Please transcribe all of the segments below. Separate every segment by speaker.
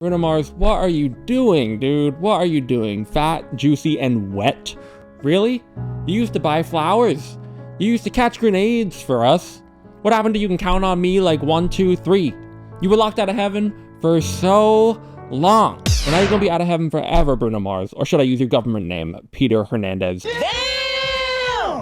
Speaker 1: Bruno Mars, what are you doing, dude? What are you doing? Fat, juicy, and wet? Really? You used to buy flowers. You used to catch grenades for us. What happened to you can count on me like 1, 2, 3? You were locked out of heaven for so long. And now you're gonna be out of heaven forever, Bruno Mars. Or should I use your government name, Peter Hernandez?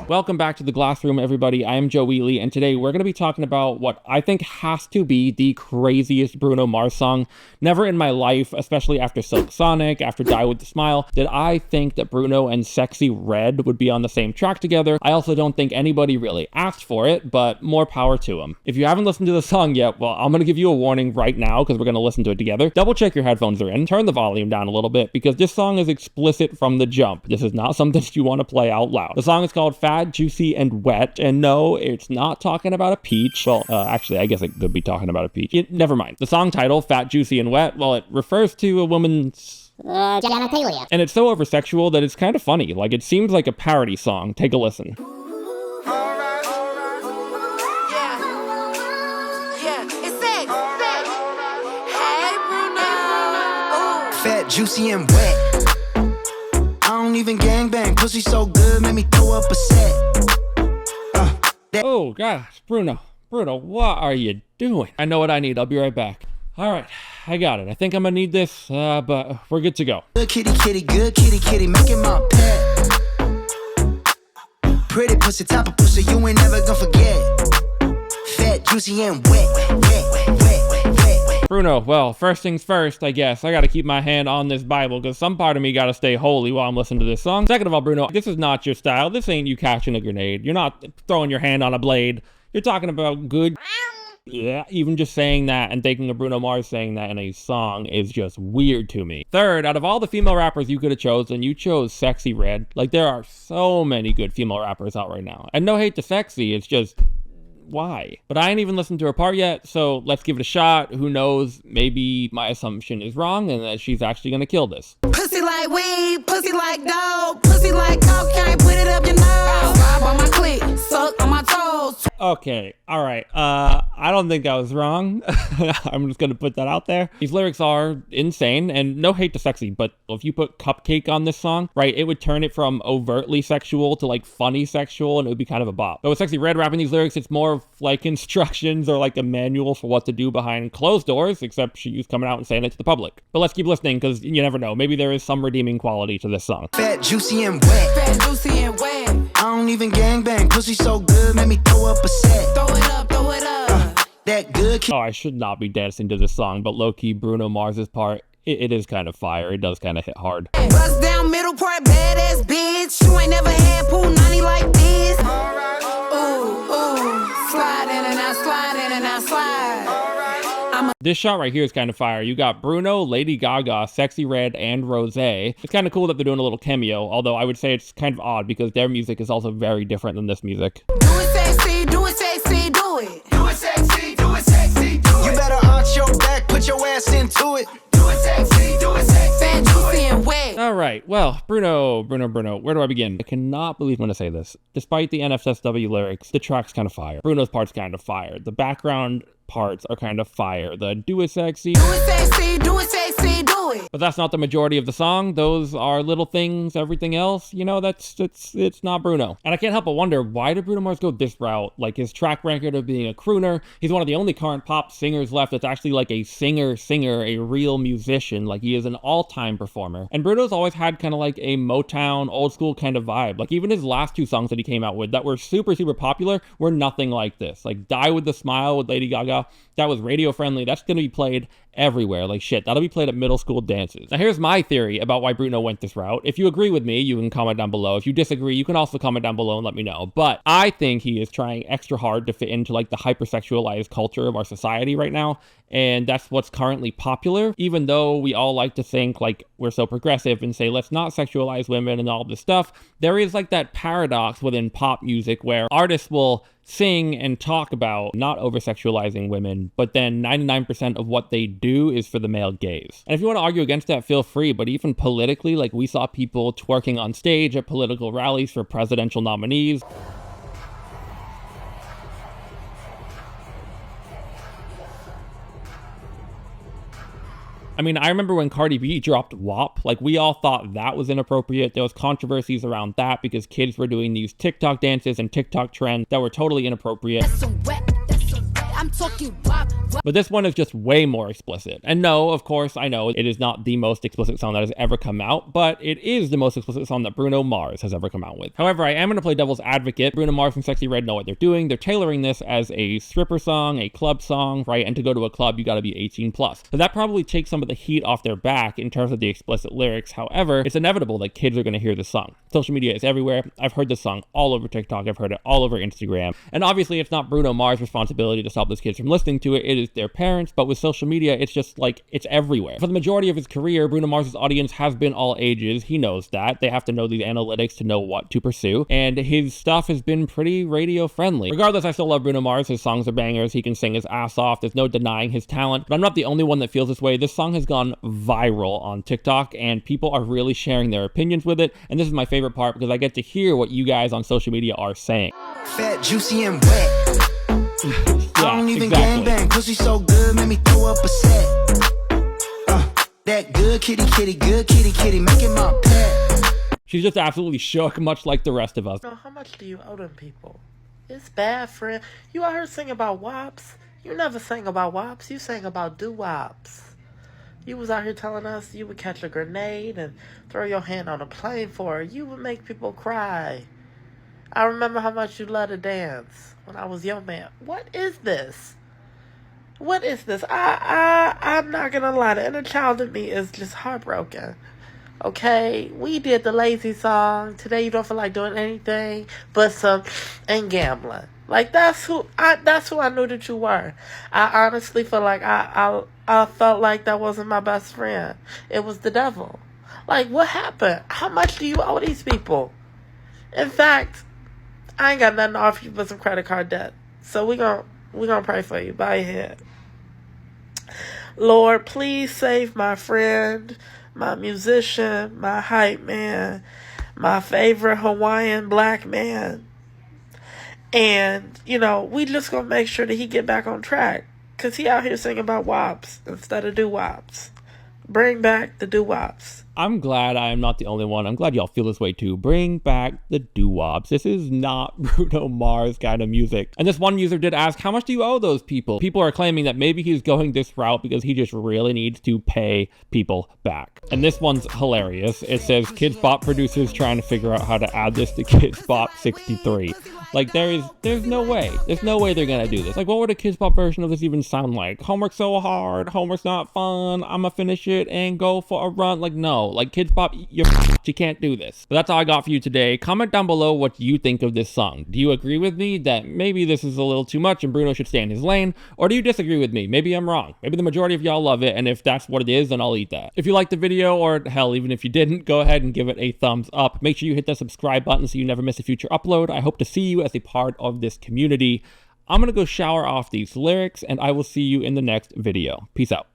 Speaker 1: Welcome back to the Glass Room, everybody. I am Joe Wheatley, and today we're going to be talking about what I think has to be the craziest Bruno Mars song. Never in my life, especially after Silk Sonic, after Die With The Smile, did I think that Bruno and Sexxy Red would be on the same track together. I also don't think anybody really asked for it, but more power to them. If you haven't listened to the song yet, well, I'm going to give you a warning right now because we're going to listen to it together. Double check your headphones are in, turn the volume down a little bit because this song is explicit from the jump. This is not something you want to play out loud. The song is called Fat, Juicy, and Wet, and no, it's not talking about a peach. Well, actually, I guess it could be talking about a peach. Never mind. The song title, Fat, Juicy, and Wet, well, it refers to a woman's genitalia. And it's so over-sexual that it's kind of funny. Like, it seems like a parody song. Take a listen.
Speaker 2: Fat, juicy, and wet. I don't even gangbang. Pussy so good, made me throw up a set.
Speaker 1: Oh gosh, Bruno, what are you doing? I know what I need. I'll be right back. All right, I got it. I think I'm gonna need this, but we're good to go.
Speaker 2: Good kitty, kitty, good kitty, kitty, making my pet. Pretty pussy, top of pussy, you ain't never gonna forget. Fat, juicy, and wet.
Speaker 1: Bruno, well, first things first, I guess. I gotta keep my hand on this Bible, because some part of me gotta stay holy while I'm listening to this song. Second of all, Bruno, this is not your style. This ain't you catching a grenade. You're not throwing your hand on a blade. You're talking about good... Yeah, even just saying that and thinking of Bruno Mars saying that in a song is just weird to me. Third, out of all the female rappers you could have chosen, you chose Sexxy Red. Like, there are so many good female rappers out right now. And no hate to Sexy, it's just... why? But I ain't even listened to her part yet, so let's give it a shot. Who knows, maybe my assumption is wrong and that she's actually gonna kill this.
Speaker 3: Pussy like weed, pussy like dope, pussy like cocaine, put it up your nose. Rub on my clit, suck on my toes.
Speaker 1: Okay, all right. I don't think I was wrong. I'm just gonna put that out there. These lyrics are insane, and no hate to Sexy, but if you put Cupcake on this song, right, it would turn it from overtly sexual to like funny sexual, and it would be kind of a bop. But with Sexy Red rapping these lyrics, it's more of like instructions or like a manual for what to do behind closed doors, except she's coming out and saying it to the public. But let's keep listening, because you never know. Maybe there is some redeeming quality to this song.
Speaker 2: Fat, juicy, and wet.
Speaker 3: Fat, juicy, and wet.
Speaker 2: I don't even gangbang. Pussy so good, made me throw up a set.
Speaker 3: Throw it up, throw it up.
Speaker 2: That good.
Speaker 1: Oh, I should not be dancing to this song, but low-key Bruno Mars's part, it is kind of fire. It does kind of hit hard.
Speaker 3: Bust down middle part, badass bitch. You ain't never had pool nanny like this. Ooh, ooh, slide in and out, slide in and out, slide.
Speaker 1: This shot right here is kind of fire. You got Bruno, Lady Gaga, Sexxy Red, and Rosé. It's kind of cool that they're doing a little cameo, although I would say it's kind of odd because their music is also very different than this music.
Speaker 3: Do it sexy, do it sexy, do it.
Speaker 2: Do it sexy, do it sexy, do it. You better arch your back, put your ass into it. Do it sexy, do it sexy.
Speaker 3: Fat, juicy, and wet.
Speaker 1: All right, well, Bruno, where do I begin? I cannot believe I'm gonna say this. Despite the NFSW lyrics, the track's kind of fire. Bruno's part's kind of fire. The background parts are kind of fire. The do it sexy,
Speaker 3: do it sexy, do it sexy, do it.
Speaker 1: But that's not the majority of the song. Those are little things. Everything else, you know, it's not Bruno. And I can't help but wonder, why did Bruno Mars go this route? Like, his track record of being a crooner, he's one of the only current pop singers left that's actually like a singer, a real musician. Like, he is an all-time performer. And Bruno's always had kind of like a Motown, old school kind of vibe. Like, even his last two songs that he came out with that were super, super popular were nothing like this. Like, Die With The Smile with Lady Gaga, that was radio friendly. That's gonna be played everywhere. Like, shit, that'll be played at middle school dances. Now, here's my theory about why Bruno went this route. If you agree with me, you can comment down below. If you disagree, you can also comment down below and let me know. But I think he is trying extra hard to fit into like the hypersexualized culture of our society right now. And that's what's currently popular, even though we all like to think like we're so progressive and say, let's not sexualize women and all this stuff. There is like that paradox within pop music where artists will sing and talk about not over-sexualizing women, but then 99% of what they do is for the male gaze. And if you want to argue against that, feel free, but even politically, like, we saw people twerking on stage at political rallies for presidential nominees. I mean, I remember when Cardi B dropped WAP, like we all thought that was inappropriate. There was controversies around that because kids were doing these TikTok dances and TikTok trends that were totally inappropriate.
Speaker 3: I'm talking WAP.
Speaker 1: But this one is just way more explicit. And no, of course, I know it is not the most explicit song that has ever come out, but it is the most explicit song that Bruno Mars has ever come out with. However, I am going to play devil's advocate. Bruno Mars and Sexxy Red know what they're doing. They're tailoring this as a stripper song, a club song, right? And to go to a club, you got to be 18 plus. So that probably takes some of the heat off their back in terms of the explicit lyrics. However, it's inevitable that kids are going to hear this song. Social media is everywhere. I've heard this song all over TikTok. I've heard it all over Instagram. And obviously, it's not Bruno Mars' responsibility to stop those kids from listening to it. It is their parents. But with social media, it's just like, it's everywhere. For the majority of his career, Bruno Mars' audience has been all ages. He knows that. They have to know these analytics to know what to pursue. And his stuff has been pretty radio friendly. Regardless, I still love Bruno Mars. His songs are bangers. He can sing his ass off. There's no denying his talent. But I'm not the only one that feels this way. This song has gone viral on TikTok and people are really sharing their opinions with it. And this is my favorite part because I get to hear what you guys on social media are saying.
Speaker 2: Fat, juicy, and wet.
Speaker 1: Yeah,
Speaker 2: I don't even
Speaker 1: exactly.
Speaker 2: gangbang, pussy so good, made me throw up a set. That good kitty, kitty, making my pet.
Speaker 1: She's just absolutely shook, much like the rest of us.
Speaker 4: How much do you owe them people? It's bad, friend. You out here singing about wops. You never sang about wops. You sang about doo-wops. You was out here telling us you would catch a grenade and throw your hand on a plane for her. You would make people cry. I remember how much you loved to dance when I was your man. What is this? What is this? I'm not gonna lie. The inner child in me is just heartbroken. Okay, we did the lazy song. Today you don't feel like doing anything but some and gambling. Like that's who I knew that you were. I honestly feel like I felt like that wasn't my best friend. It was the devil. Like what happened? How much do you owe these people? In fact, I ain't got nothing to offer you but some credit card debt. So we gonna pray for you. Bow your head. Lord, please save my friend, my musician, my hype man, my favorite Hawaiian black man. And, we just gonna make sure that he get back on track. Because he out here singing about wops instead of doo-wops. Bring back the doo-wops.
Speaker 1: I'm glad I am not the only one. I'm glad y'all feel this way too. Bring back the doo-wops. This is not Bruno Mars kind of music. And this one user did ask, how much do you owe those people? People are claiming that maybe he's going this route because he just really needs to pay people back. And this one's hilarious. It says, Kids Bop producers trying to figure out how to add this to Kids Bop 63. Like, there's no way. There's no way they're gonna do this. Like, what would a Kids Bop version of this even sound like? Homework's so hard. Homework's not fun. I'ma finish it and go for a run. Like, no. Like, Kids Bop, you can't do this. But that's all I got for you today. Comment down below what you think of this song. Do you agree with me that maybe this is a little too much and Bruno should stay in his lane? Or do you disagree with me? Maybe I'm wrong. Maybe the majority of y'all love it, and if that's what it is, then I'll eat that. If you liked the video, or hell, even if you didn't, go ahead and give it a thumbs up. Make sure you hit that subscribe button so you never miss a future upload. I hope to see you as a part of this community. I'm gonna go shower off these lyrics, and I will see you in the next video. Peace out.